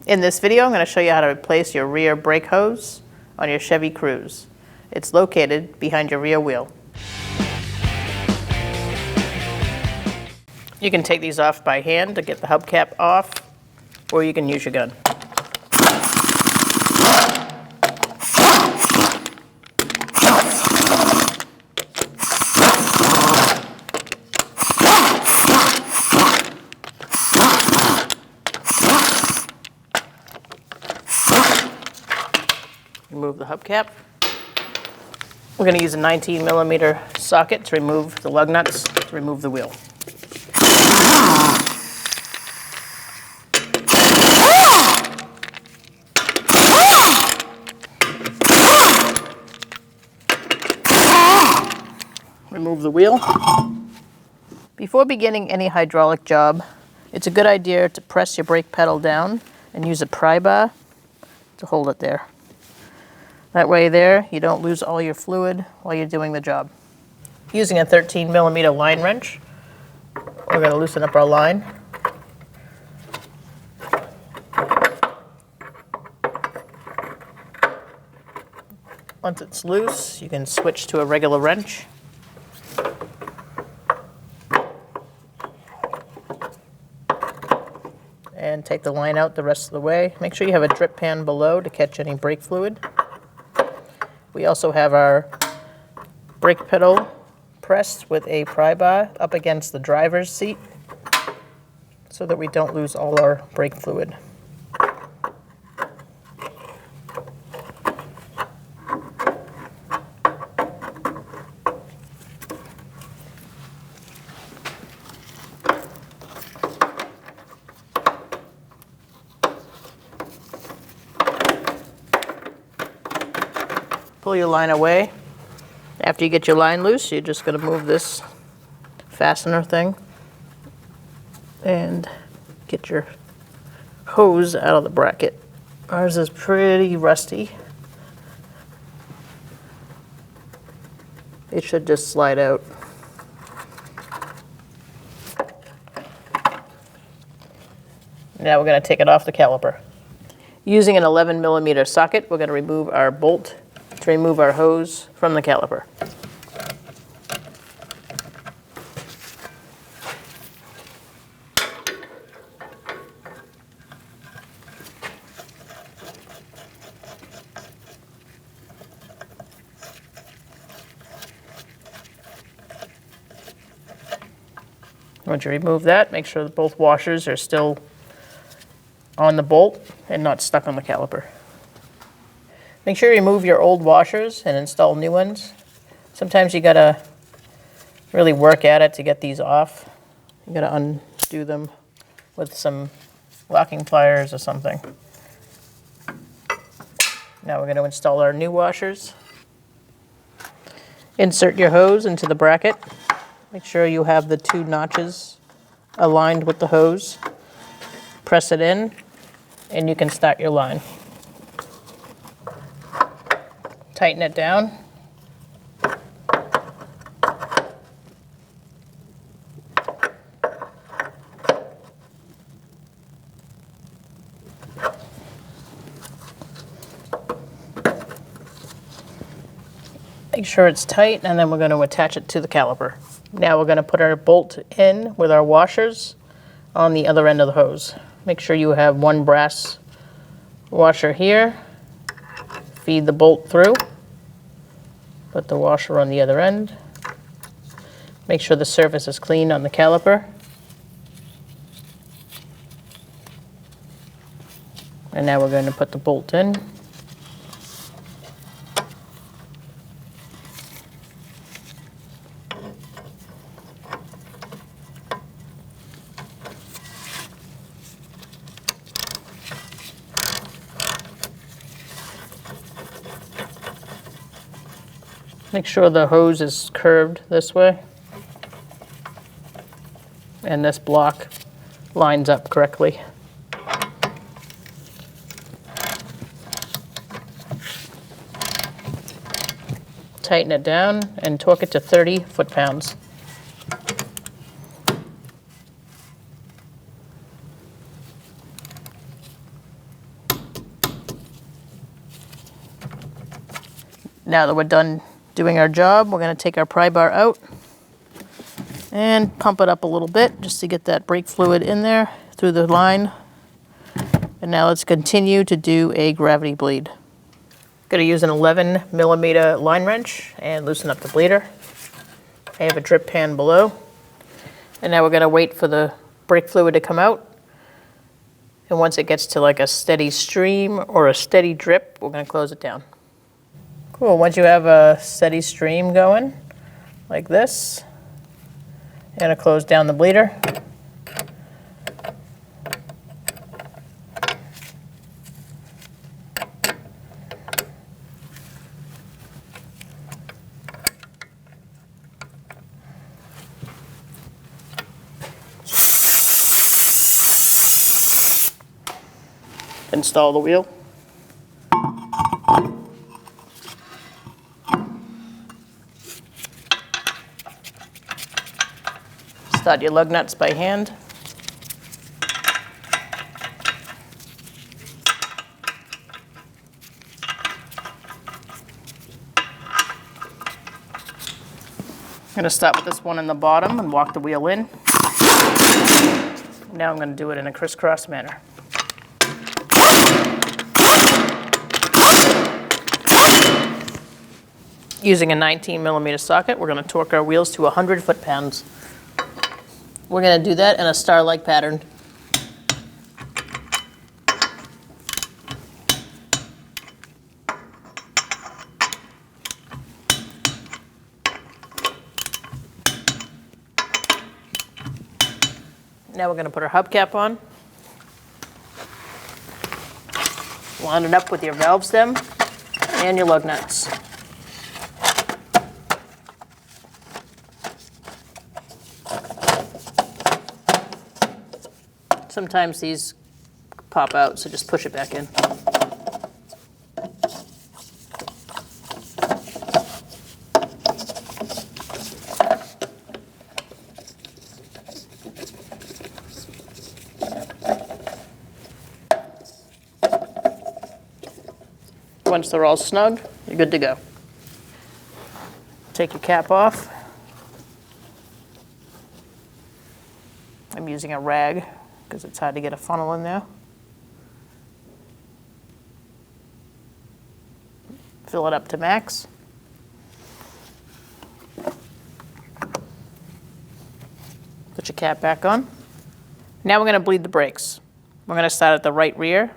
In this video, I'm going to show you how to replace your rear brake hose on your Chevy Cruze. It's located behind your rear wheel. You can take these off by hand to get the hubcap off, or you can use your gun. Remove the hubcap. We're going to use a 19mm socket to remove the lug nuts, to remove the wheel. Remove the wheel. Before beginning any hydraulic job, it's a good idea to press your brake pedal down and use a pry bar to hold it there. That way there, you don't lose all your fluid while you're doing the job. Using a 13mm line wrench, we're going to loosen up our line. Once it's loose, you can switch to a regular wrench. And take the line out the rest of the way. Make sure you have a drip pan below to catch any brake fluid. We also have our brake pedal pressed with a pry bar up against the driver's seat so that we don't lose all our brake fluid. Pull your line away. After you get your line loose, you're just going to move this fastener thing and get your hose out of the bracket. Ours is pretty rusty. It should just slide out. Now we're going to take it off the caliper. Using an 11mm socket, we're going to remove our bolt to remove our hose from the caliper. Once you remove that, make sure that both washers are still on the bolt and not stuck on the caliper. Make sure you remove your old washers and install new ones. Sometimes you gotta really work at it to get these off. You gotta undo them with some locking pliers or something. Now we're gonna install our new washers. Insert your hose into the bracket. Make sure you have the two notches aligned with the hose. Press it in and you can start your line. Tighten it down. Make sure it's tight, and then we're going to attach it to the caliper. Now we're going to put our bolt in with our washers on the other end of the hose. Make sure you have one brass washer here. Feed the bolt through. Put the washer on the other end. Make sure the surface is clean on the caliper. And now we're going to put the bolt in. Make sure the hose is curved this way and this block lines up correctly. Tighten it down and torque it to 30 foot-pounds. Now that we're done doing our job, we're going to take our pry bar out and pump it up a little bit just to get that brake fluid in there through the line. And now let's continue to do a gravity bleed. Going to use an 11mm line wrench and loosen up the bleeder. I have a drip pan below. And now we're going to wait for the brake fluid to come out. And once it gets to like a steady stream or a steady drip, we're going to close it down. Cool, once you have a steady stream going, like this, you're going to close down the bleeder. Install the wheel. Start your lug nuts by hand. I'm going to start with this one in the bottom and walk the wheel in. Now I'm going to do it in a crisscross manner. Using a 19mm socket, we're going to torque our wheels to 100 foot-pounds. We're going to do that in a star-like pattern. Now we're going to put our hubcap on. Line it up with your valve stem and your lug nuts. Sometimes these pop out, so just push it back in. Once they're all snug, you're good to go. Take your cap off. I'm using a rag because it's hard to get a funnel in there. Fill it up to max. Put your cap back on. Now we're going to bleed the brakes. We're going to start at the right rear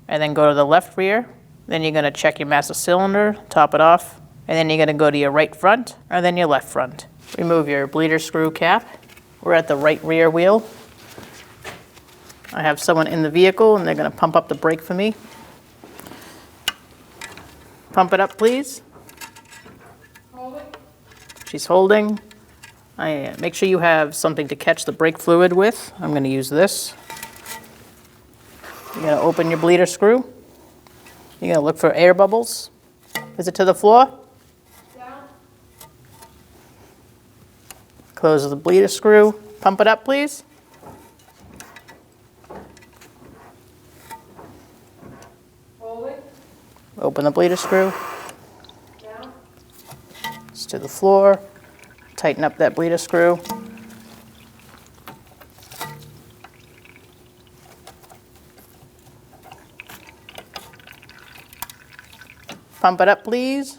and then go to the left rear. Then you're going to check your master cylinder, top it off, and then you're going to go to your right front and then your left front. Remove your bleeder screw cap. We're at the right rear wheel. I have someone in the vehicle and they're going to pump up the brake for me. Pump it up, please. Hold it. She's holding. Make sure you have something to catch the brake fluid with. I'm going to use this. You're going to open your bleeder screw. You're going to look for air bubbles. Is it to the floor? Down. Close the bleeder screw. Pump it up, please. Open the bleeder screw. Down. It's to the floor. Tighten up that bleeder screw. Pump it up, please.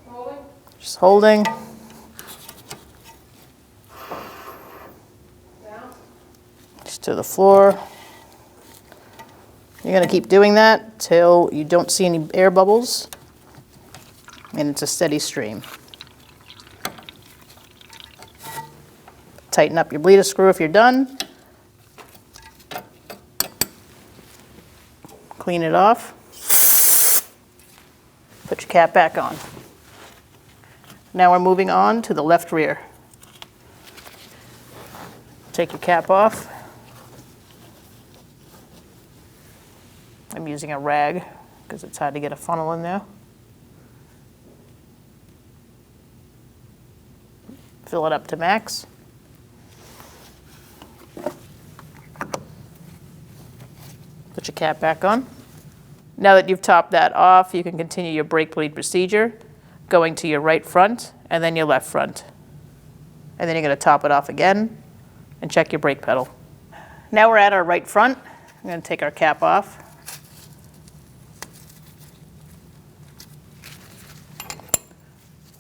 Holding. Just holding. Down. Just to the floor. You're going to keep doing that till you don't see any air bubbles and it's a steady stream. Tighten up your bleeder screw if you're done. Clean it off. Put your cap back on. Now we're moving on to the left rear. Take your cap off. I'm using a rag because it's hard to get a funnel in there. Fill it up to max. Put your cap back on. Now that you've topped that off, you can continue your brake bleed procedure, going to your right front and then your left front. And then you're going to top it off again and check your brake pedal. Now we're at our right front. I'm going to take our cap off.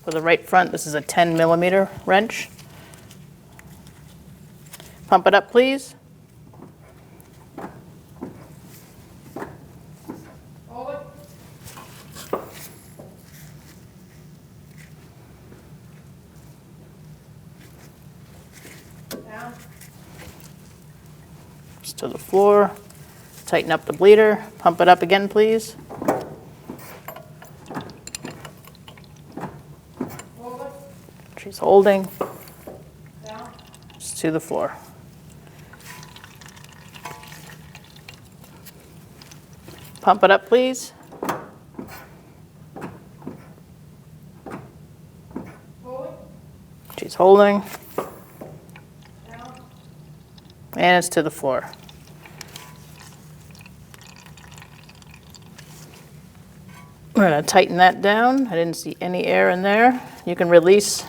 For the right front, this is a 10mm wrench. Pump it up, please. Hold it. Down. Just to the floor. Tighten up the bleeder. Pump it up again, please. She's holding. Down. Just to the floor. Pump it up, please. She's holding. Down. And it's to the floor. We're going to tighten that down. I didn't see any air in there. You can release.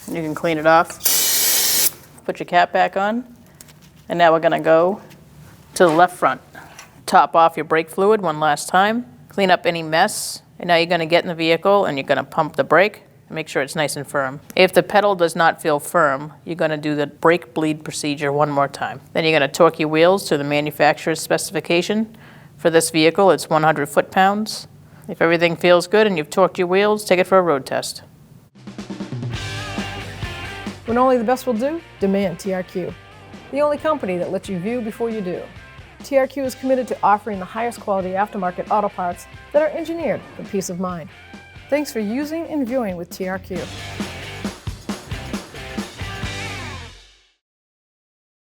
You can clean it off. Put your cap back on. And now we're going to go to the left front. Top off your brake fluid one last time. Clean up any mess. And now you're going to get in the vehicle and you're going to pump the brake and make sure it's nice and firm. If the pedal does not feel firm, you're going to do the brake bleed procedure one more time. Then you're going to torque your wheels to the manufacturer's specification. For this vehicle, it's 100 foot-pounds. If everything feels good and you've torqued your wheels, take it for a road test. When only the best will do, demand TRQ. The only company that lets you view before you do. TRQ is committed to offering the highest quality aftermarket auto parts that are engineered for peace of mind. Thanks for using and viewing with TRQ.